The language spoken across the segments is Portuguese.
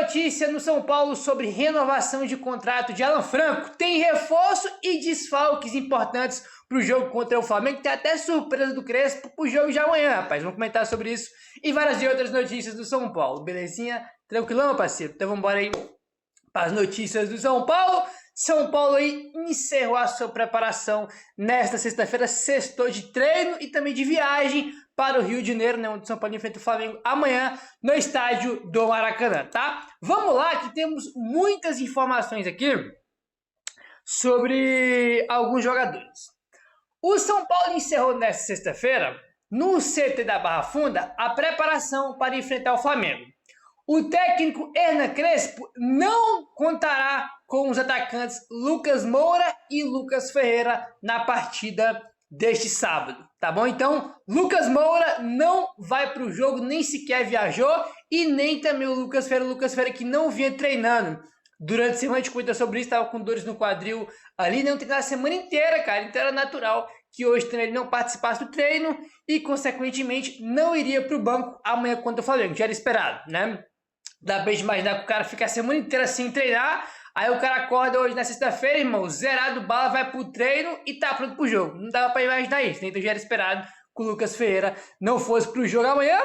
notícia no São Paulo sobre renovação de contrato de Alan Franco. Tem reforço e desfalques importantes para o jogo contra o Flamengo. Tem até surpresa do Crespo para o jogo de amanhã, rapaz. Vamos comentar sobre isso e várias outras notícias do São Paulo. Belezinha? Tranquilão, parceiro? Então vamos embora aí para as notícias do São Paulo. São Paulo aí encerrou a sua preparação nesta sexta-feira, sextou de treino e também de viagem para o Rio de Janeiro, né, onde o São Paulo enfrenta o Flamengo amanhã no estádio do Maracanã, tá? Vamos lá, que temos muitas informações aqui sobre alguns jogadores. O São Paulo encerrou nesta sexta-feira, no CT da Barra Funda, a preparação para enfrentar o Flamengo. O técnico Hernan Crespo não contará com os atacantes Lucas Moura e Lucas Ferreira na partida deste sábado, tá bom? Então, Lucas Moura não vai para o jogo, nem sequer viajou, e nem também o Lucas Ferreira que não vinha treinando. Durante a semana a gente cuida sobre isso, estava com dores no quadril ali, não treinou a semana inteira, cara, então era natural que hoje ele não participasse do treino e, consequentemente, não iria para o banco amanhã contra o Flamengo, já era esperado, né? Dá pra gente imaginar que o cara fica a semana inteira sem treinar, aí o cara acorda hoje na sexta-feira, irmão, zerado bala, vai pro treino e tá pronto pro jogo. Não dava pra imaginar isso, né? Então já era esperado que o Lucas Ferreira não fosse pro jogo amanhã.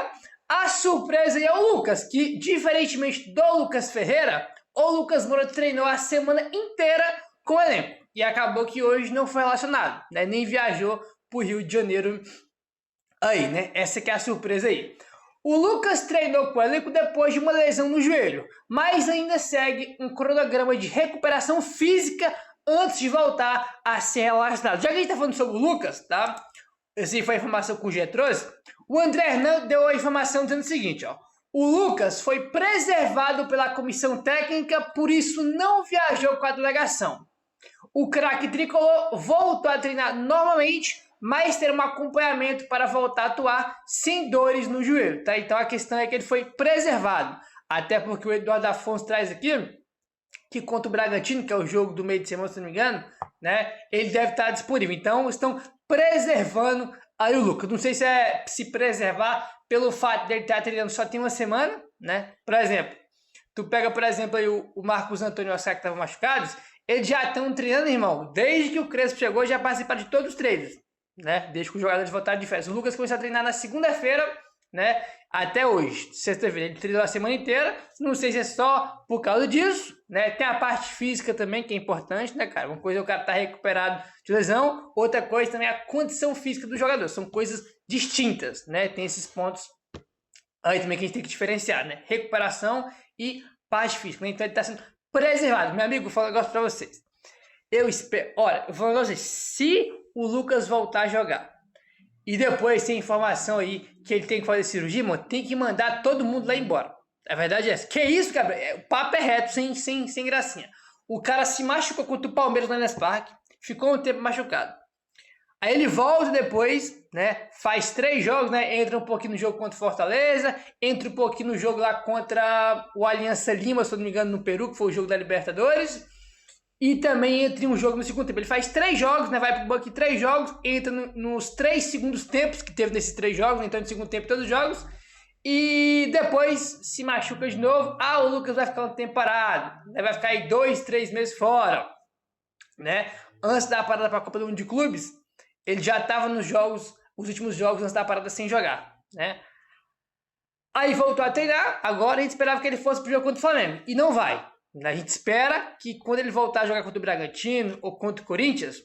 A surpresa aí é o Lucas, que diferentemente do Lucas Ferreira, o Lucas Moura treinou a semana inteira com o elenco. E acabou que hoje não foi relacionado, né? Nem viajou pro Rio de Janeiro aí, né? Essa que é a surpresa aí. O Lucas treinou com o elenco depois de uma lesão no joelho, mas ainda segue um cronograma de recuperação física antes de voltar a ser relacionado. Já que a gente está falando sobre o Lucas, tá? Essa foi a informação que o G trouxe. O André Hernan deu a informação dizendo o seguinte, ó. O Lucas foi preservado pela comissão técnica, por isso não viajou com a delegação. O craque tricolor voltou a treinar normalmente, mas ter um acompanhamento para voltar a atuar sem dores no joelho, tá? Então a questão é que ele foi preservado, até porque o Eduardo Afonso traz aqui que contra o Bragantino, que é o jogo do meio de semana, se não me engano, né? Ele deve estar disponível. Então estão preservando aí o Lucas. Não sei se é se preservar pelo fato dele estar treinando só tem uma semana, né? Por exemplo, tu pega, por exemplo, aí o Marcos Antônio e o Oscar que estavam machucados, eles já estão treinando, irmão, desde que o Crespo chegou, já participaram de todos os treinos, né? Desde que os jogadores voltaram de férias. O Lucas começou a treinar na segunda-feira, né? Até hoje, sexta-feira. Ele treinou a semana inteira. Não sei se é só por causa disso, né? Tem a parte física também, que é importante, né, cara? Uma coisa é o cara estar recuperado de lesão, outra coisa também é a condição física do jogador. São coisas distintas, né? Tem esses pontos aí também que a gente tem que diferenciar, né? Recuperação e parte física, né? Então ele está sendo preservado. Meu amigo, vou falar um negócio pra vocês. Eu espero... Olha, eu vou falar pra vocês. Se o Lucas voltar a jogar e depois tem informação aí que ele tem que fazer cirurgia, mano, tem que mandar todo mundo lá embora. A verdade é essa. Que isso, cara? O papo é reto, sem gracinha. O cara se machucou contra o Palmeiras no Allianz Parque, ficou um tempo machucado. Aí ele volta depois, né? Faz 3 jogos, né? Entra um pouquinho no jogo contra o Fortaleza, entra um pouquinho no jogo lá contra o Aliança Lima, se eu não me engano, no Peru, que foi o jogo da Libertadores. E também entra em um jogo no segundo tempo. Ele faz 3 jogos, né? Vai pro banco em 3 jogos, entra nos 3 segundos tempos que teve nesses 3 jogos, então no segundo tempo todos os jogos. E depois se machuca de novo. Ah, o Lucas vai ficar um tempo parado, né? Vai ficar aí 2, 3 meses fora, né? Antes da parada para a Copa do Mundo de Clubes, ele já estava nos jogos, os últimos jogos antes da parada sem jogar, né? Aí voltou a treinar, agora a gente esperava que ele fosse pro jogo contra o Flamengo. E não vai. A gente espera que quando ele voltar a jogar contra o Bragantino ou contra o Corinthians,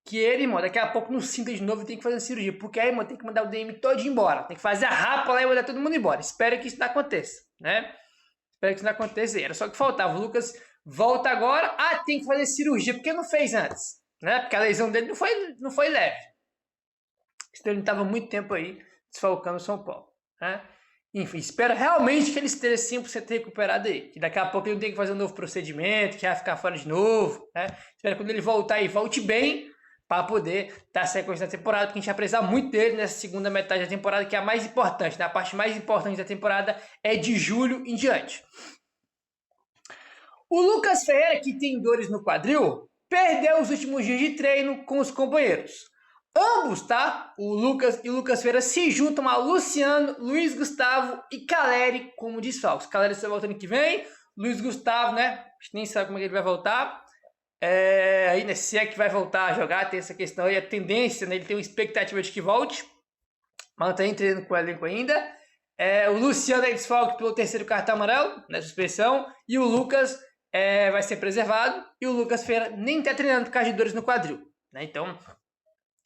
que ele, irmão, daqui a pouco não sinta de novo e tem que fazer cirurgia. Porque aí, irmão, tem que mandar o DM todo embora. Tem que fazer a rapa lá e mandar todo mundo embora. Espero que isso não aconteça, né? Espero que isso não aconteça. Era só que faltava. O Lucas volta agora. Ah, tem que fazer cirurgia. Por que não fez antes? Né? Porque a lesão dele não foi leve. Então ele estava muito tempo aí desfalcando o São Paulo, né? Enfim, espero realmente que ele esteja 100% recuperado aí. Que daqui a pouco ele não tem que fazer um novo procedimento, que vai ficar fora de novo, né? Espero que quando ele voltar aí, volte bem para poder dar sequência na temporada, porque a gente vai precisar muito dele nessa segunda metade da temporada, que é a mais importante, né? A parte mais importante da temporada é de julho em diante. O Lucas Ferreira, que tem dores no quadril, perdeu os últimos dias de treino com os companheiros. Ambos, tá? O Lucas e o Lucas Ferreira se juntam a Luciano, Luiz Gustavo e Caleri como desfalques. Caleri está voltando que vem, Luiz Gustavo, né? A gente nem sabe como é que ele vai voltar. Aí, né, se é que vai voltar a jogar, tem essa questão aí, a tendência, né? Ele tem uma expectativa de que volte, mas não tá treinando com o elenco ainda. O Luciano é desfalque pelo terceiro cartão amarelo, né? Suspensão. E o Lucas vai ser preservado. E o Lucas Feira nem tá treinando por causa de dores no quadril, né? Então,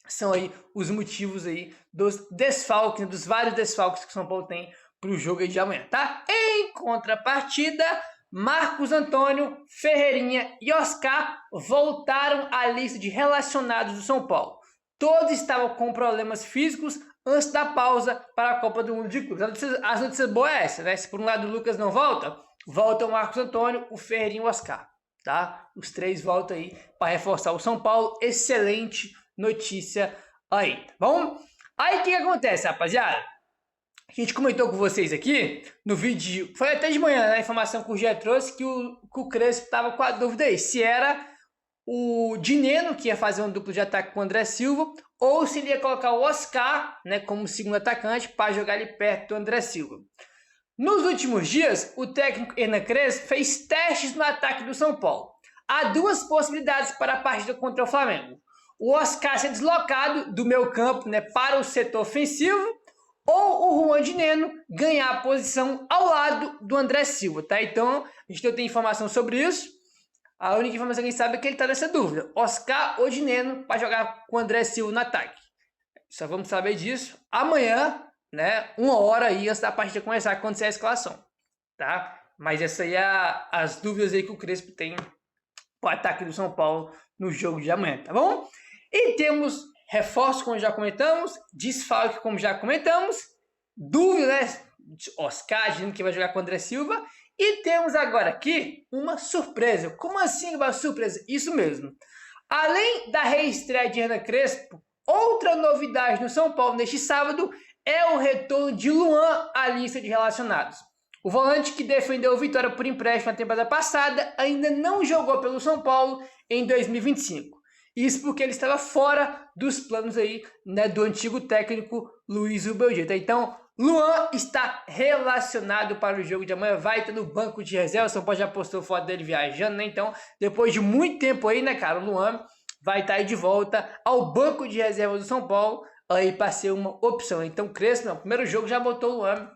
são aí os motivos aí dos desfalques, dos vários desfalques que o São Paulo tem para o jogo aí de amanhã, tá? Em contrapartida, Marcos Antônio, Ferreirinha e Oscar voltaram à lista de relacionados do São Paulo. Todos estavam com problemas físicos antes da pausa para a Copa do Mundo de Clubes. As notícias boas é essa, né? Se por um lado o Lucas não volta, volta o Marcos Antônio, o Ferreirinha e o Oscar, tá? Os três voltam aí para reforçar o São Paulo. Excelente notícia aí, tá bom? Aí o que acontece, rapaziada? A gente comentou com vocês aqui no vídeo, foi até de manhã, né? A informação que o Gé trouxe que o Crespo estava com a dúvida aí, se era o Dineno que ia fazer um duplo de ataque com o André Silva, ou se ele ia colocar o Oscar, né, como segundo atacante para jogar ali perto do André Silva. Nos últimos dias, o técnico Hernan Crespo fez testes no ataque do São Paulo. Há duas possibilidades para a partida contra o Flamengo. O Oscar ser deslocado do meio campo, né, para o setor ofensivo, ou o Juan Dineno ganhar a posição ao lado do André Silva, tá? Então, a gente não tem informação sobre isso. A única informação que a gente sabe é que ele está nessa dúvida. Oscar ou Dineno para jogar com o André Silva no ataque. Só vamos saber disso amanhã, né? 1 hora aí antes da partida começar a acontecer a escalação, tá? Mas essa aí é as dúvidas aí que o Crespo tem para o ataque do São Paulo no jogo de amanhã, tá bom? E temos reforço, como já comentamos, desfalque, como já comentamos, dúvida, né? Oscar dizendo que vai jogar com o André Silva. E temos agora aqui uma surpresa. Como assim uma surpresa? Isso mesmo. Além da reestreia de Hernan Crespo, outra novidade no São Paulo neste sábado é o retorno de Luan à lista de relacionados. O volante que defendeu o Vitória por empréstimo na temporada passada ainda não jogou pelo São Paulo em 2025. Isso porque ele estava fora dos planos aí, né, do antigo técnico Luiz Ubeldita. Então, Luan está relacionado para o jogo de amanhã, vai estar no banco de reserva. O São Paulo já postou foto dele viajando, né? Então, depois de muito tempo aí, né, cara, o Luan vai estar aí de volta ao banco de reserva do São Paulo, aí para ser uma opção. Então, Crespo, no primeiro jogo, já botou o Luan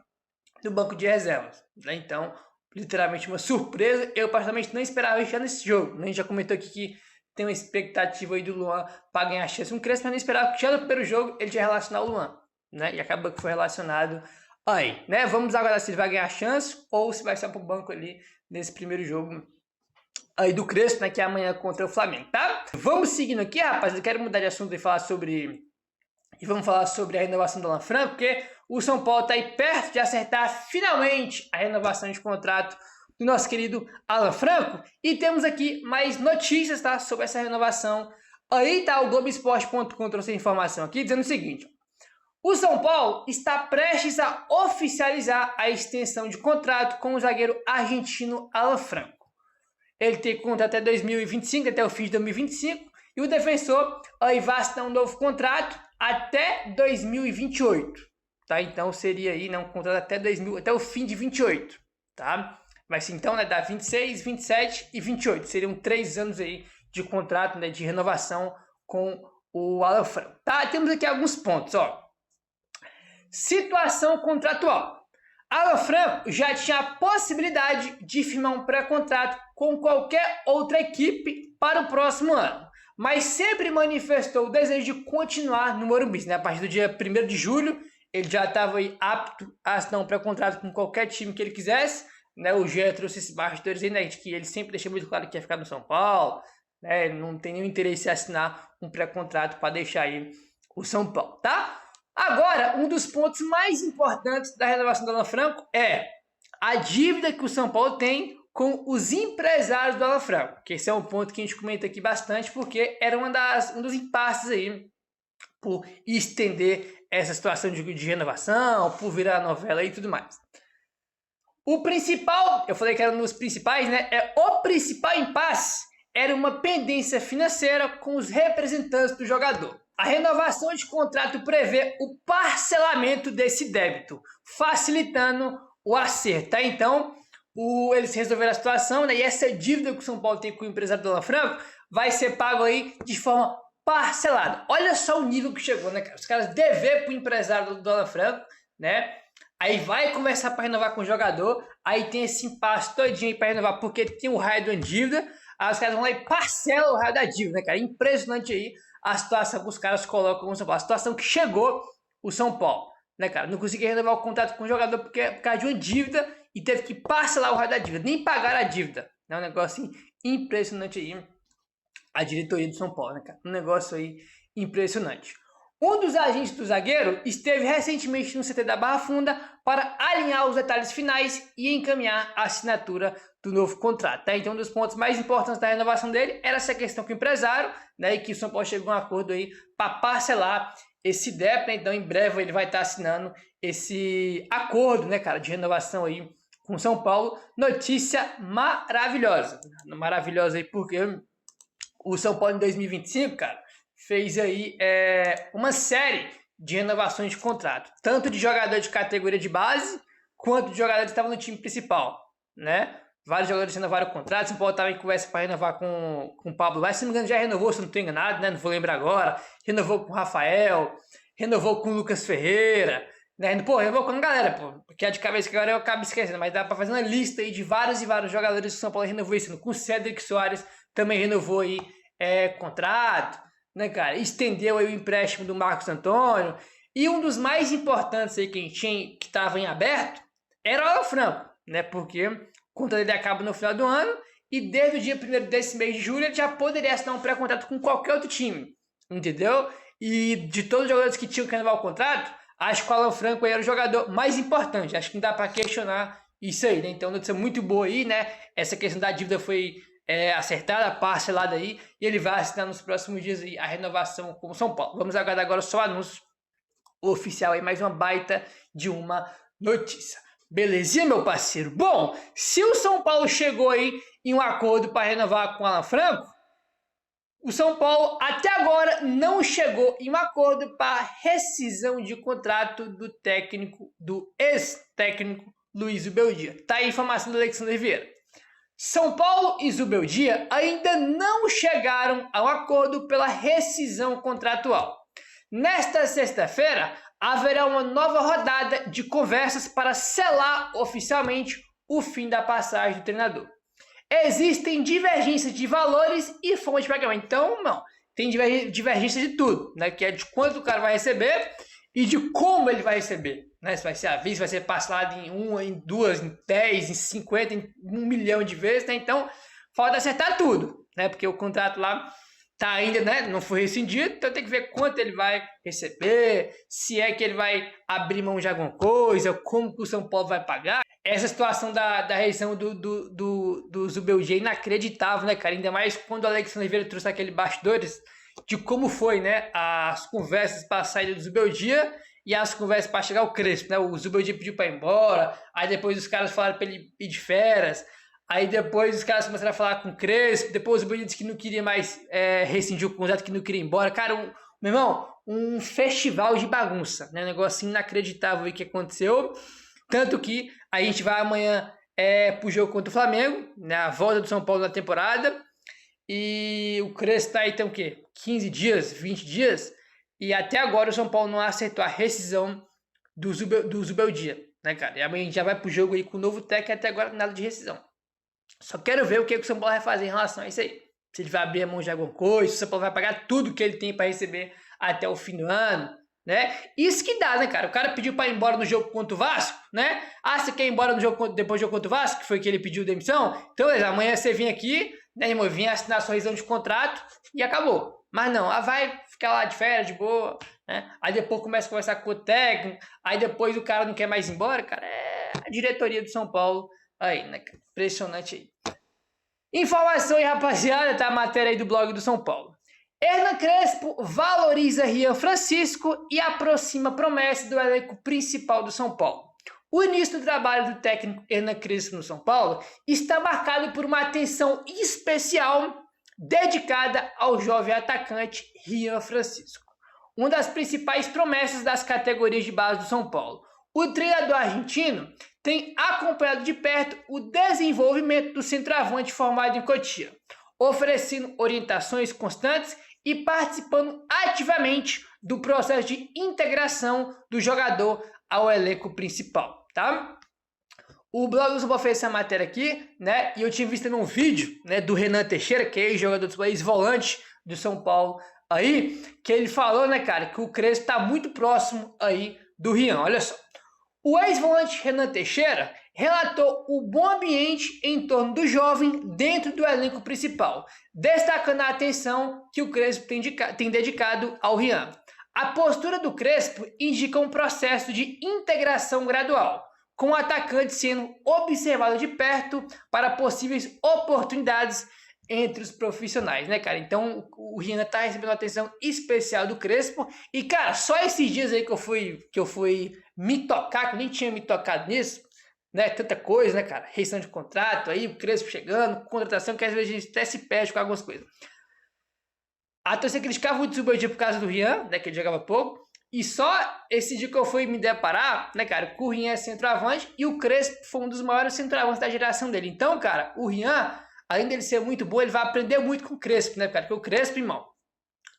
no banco de reservas, né? Então, literalmente uma surpresa. Eu, particularmente, não esperava isso nesse jogo, né? A gente já comentou aqui que tem uma expectativa aí do Luan para ganhar chance com o Crespo, mas não esperava que já no primeiro jogo ele ia relacionar o Luan, né? E acaba que foi relacionado aí, né? Vamos aguardar se ele vai ganhar chance ou se vai estar pro banco ali nesse primeiro jogo aí do Crespo, né? Que é amanhã contra o Flamengo, tá? Vamos seguindo aqui, rapaz. Eu quero mudar de assunto e falar sobre... E vamos falar sobre a renovação do Alan Franco, porque o São Paulo está aí perto de acertar finalmente a renovação de contrato do nosso querido Alan Franco. E temos aqui mais notícias, tá, sobre essa renovação. Aí tá o Globoesporte.com trouxe informação aqui dizendo o seguinte: o São Paulo está prestes a oficializar a extensão de contrato com o zagueiro argentino Alan Franco. Ele tem contrato até 2025, até o fim de 2025, e o defensor aí vai assinar um novo contrato até 2028, tá? Então seria aí, né, um contrato até o fim de 28, tá? Mas então, né, dá 26, 27 e 28. Seriam 3 anos aí de contrato, né, de renovação com o Alan Franco. Tá? Temos aqui alguns pontos, ó. Situação contratual. Alan Franco já tinha a possibilidade de firmar um pré-contrato com qualquer outra equipe para o próximo ano, mas sempre manifestou o desejo de continuar no Morumbi, né? A partir do dia 1º de julho, ele já estava aí apto a assinar um pré-contrato com qualquer time que ele quisesse. Né, o Gé trouxe esses bastidores aí, né, de que ele sempre deixou muito claro que ia ficar no São Paulo, né, ele não tem nenhum interesse em assinar um pré-contrato para deixar aí o São Paulo, tá? Agora, um dos pontos mais importantes da renovação do Alan Franco é a dívida que o São Paulo tem com os empresários do Alan Franco, que esse é um ponto que a gente comenta aqui bastante, porque era um dos impasses aí por estender essa situação de renovação, por virar novela e tudo mais. O principal, eu falei que era um dos principais, né? O principal impasse era uma pendência financeira com os representantes do jogador. A renovação de contrato prevê o parcelamento desse débito, facilitando o acerto, tá? Então, eles resolveram a situação, né? E essa dívida que o São Paulo tem com o empresário do Alan Franco vai ser pago aí de forma parcelada. Olha só o nível que chegou, né, cara? Os caras dever pro empresário do Alan Franco, né? Aí vai conversar para renovar com o jogador, aí tem esse impasse todinho aí para renovar, porque tem o raio da dívida, aí os caras vão lá e parcelam o raio da dívida, né, cara? Impressionante aí a situação que os caras colocam no São Paulo, a situação que chegou o São Paulo, né, cara? Não conseguia renovar o contrato com o jogador por causa de uma dívida e teve que parcelar o raio da dívida, nem pagar a dívida. É um negócio assim, impressionante aí, a diretoria do São Paulo, né, cara? Um negócio aí impressionante. Um dos agentes do zagueiro esteve recentemente no CT da Barra Funda para alinhar os detalhes finais e encaminhar a assinatura do novo contrato. Tá? Então, um dos pontos mais importantes da renovação dele era essa questão com o empresário, né, e que o São Paulo chegou a um acordo aí para parcelar esse débito. Né? Então, em breve ele vai estar assinando esse acordo, né, cara, de renovação aí com o São Paulo. Notícia maravilhosa. Maravilhosa aí porque o São Paulo em 2025, cara, fez aí uma série de renovações de contrato, tanto de jogador de categoria de base, quanto de jogadores que estavam no time principal, né? Vários jogadores renovaram o contrato, São Paulo estava em conversa para renovar com o Pablo Vaz, se não me engano já renovou, se não estou enganado, né? Não vou lembrar agora, renovou com o Rafael, renovou com o Lucas Ferreira, né? Pô, renovou com a galera, pô, porque é de cabeça que agora eu acabo esquecendo, mas dá para fazer uma lista aí de vários e vários jogadores que o São Paulo renovou esse ano, com o Cédric Soares também renovou aí contrato, né, cara? Estendeu aí o empréstimo do Marcos Antônio. E um dos mais importantes aí que estava em aberto era o Alan Franco, né? Porque o contrato dele acaba no final do ano e desde o dia 1º desse mês de julho ele já poderia assinar um pré-contrato com qualquer outro time, entendeu? E de todos os jogadores que tinham que renovar o contrato, acho que o Alan Franco aí era o jogador mais importante. Acho que não dá para questionar isso aí, né? Então, notícia muito boa aí, né? Essa questão da dívida foi acertada, parcelada aí, e ele vai assinar nos próximos dias aí a renovação com o São Paulo. Vamos aguardar agora só o anúncio oficial aí, mais uma baita de uma notícia. Belezinha, meu parceiro? Bom, se o São Paulo chegou aí em um acordo para renovar com o Alan Franco, o São Paulo até agora não chegou em um acordo para rescisão de contrato do ex-técnico Luiz Zubeldia. Tá aí a informação do Alexandre Vieira. São Paulo e Zubeldia ainda não chegaram ao acordo pela rescisão contratual. Nesta sexta-feira, haverá uma nova rodada de conversas para selar oficialmente o fim da passagem do treinador. Existem divergências de valores e formas de pagamento. Então, não, tem divergência de tudo, né? Que é de quanto o cara vai receber e de como ele vai receber. Né? Se vai ser à vista, vai ser parcelado em 1, em 2, em 10, em 50, em 1 milhão de vezes. Né? Então, falta acertar tudo, né? Porque o contrato lá tá ainda, né? Não foi rescindido, então tem que ver quanto ele vai receber, se é que ele vai abrir mão de alguma coisa, como que o São Paulo vai pagar. Essa situação da rescisão do Zubeldia é inacreditável, né, cara? Ainda mais quando o Alexandre Vieira trouxe aquele bastidores de como foi, né, as conversas para a saída do Zubeldia e as conversas para chegar ao Crespo, né? O Zubeldia pediu para ir embora, aí depois os caras falaram para ele ir de férias, aí depois os caras começaram a falar com o Crespo, depois o Zubeldia disse que não queria mais rescindir o contrato, que não queria ir embora. Cara, meu irmão, um festival de bagunça, né? Um negócio inacreditável aí que aconteceu, tanto que a gente vai amanhã pro jogo contra o Flamengo, né? A volta do São Paulo na temporada, e o Crespo tá aí, tem o quê? 15 dias, 20 dias, e até agora o São Paulo não acertou a rescisão do Zubeldia, né, cara? E amanhã a gente já vai pro jogo aí com o novo técnico, até agora nada de rescisão. Só quero ver o que o São Paulo vai fazer em relação a isso aí. Se ele vai abrir a mão de alguma coisa, se o São Paulo vai pagar tudo que ele tem para receber até o fim do ano, né? Isso que dá, né, cara? O cara pediu para ir embora no jogo contra o Vasco, né? Ah, você quer ir embora no jogo depois do jogo contra o Vasco, que foi que ele pediu demissão? Então, amanhã você vem aqui, né, irmão? Vem assinar sua rescisão de contrato e acabou. Mas não, vai ficar lá de férias, de boa, né? Aí depois começa a conversar com o técnico, aí depois o cara não quer mais ir embora, cara. É a diretoria do São Paulo aí, né, cara? Impressionante aí. Informação aí, rapaziada, tá a matéria aí do blog do São Paulo. Hernan Crespo valoriza Rian Francisco e aproxima a promessa do elenco principal do São Paulo. O início do trabalho do técnico Hernan Crespo no São Paulo está marcado por uma atenção especial dedicada ao jovem atacante Rian Francisco, uma das principais promessas das categorias de base do São Paulo. O treinador argentino tem acompanhado de perto o desenvolvimento do centroavante formado em Cotia, oferecendo orientações constantes e participando ativamente do processo de integração do jogador ao elenco principal, tá? O blog do São Paulo fez essa matéria aqui, né? E eu tinha visto num vídeo, né, do Renan Teixeira, que é jogador do ex-volante do São Paulo aí, que ele falou, né, cara, que o Crespo tá muito próximo aí do Rian. Olha só. O ex-volante Renan Teixeira relatou o bom ambiente em torno do jovem dentro do elenco principal, destacando a atenção que o Crespo tem dedicado ao Rian. A postura do Crespo indica um processo de integração gradual, com o atacante sendo observado de perto para possíveis oportunidades entre os profissionais, né, cara? Então, o Rian tá recebendo uma atenção especial do Crespo. E, cara, só esses dias aí que eu fui me tocar, que eu nem tinha me tocado nisso, né? Tanta coisa, né, cara? Rescisão de contrato aí, o Crespo chegando, contratação, que às vezes a gente até se perde com algumas coisas. A torcida criticava muito o dia por causa do Rian, né, que ele jogava pouco. E só esse dia que eu fui me deparar, né, cara, que o Rian é centroavante e o Crespo foi um dos maiores centroavantes da geração dele. Então, cara, o Rian, além dele ser muito bom, ele vai aprender muito com o Crespo, né, cara? Porque o Crespo, irmão,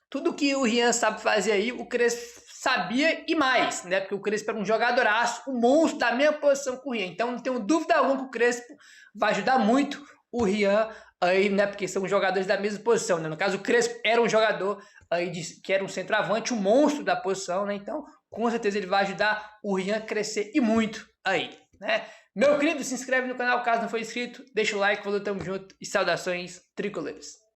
tudo que o Rian sabe fazer aí, o Crespo sabia e mais, né? Porque o Crespo era um jogadoraço, um monstro da mesma posição que o Rian. Então, não tenho dúvida alguma que o Crespo vai ajudar muito o Rian aí, né? Porque são jogadores da mesma posição, né? No caso, o Crespo era um jogador aí que era um centroavante, um monstro da posição, né? Então, com certeza ele vai ajudar o Rian a crescer e muito aí, né? Meu querido, se inscreve no canal caso não for inscrito, deixa o like, valeu, tamo junto e saudações tricolores.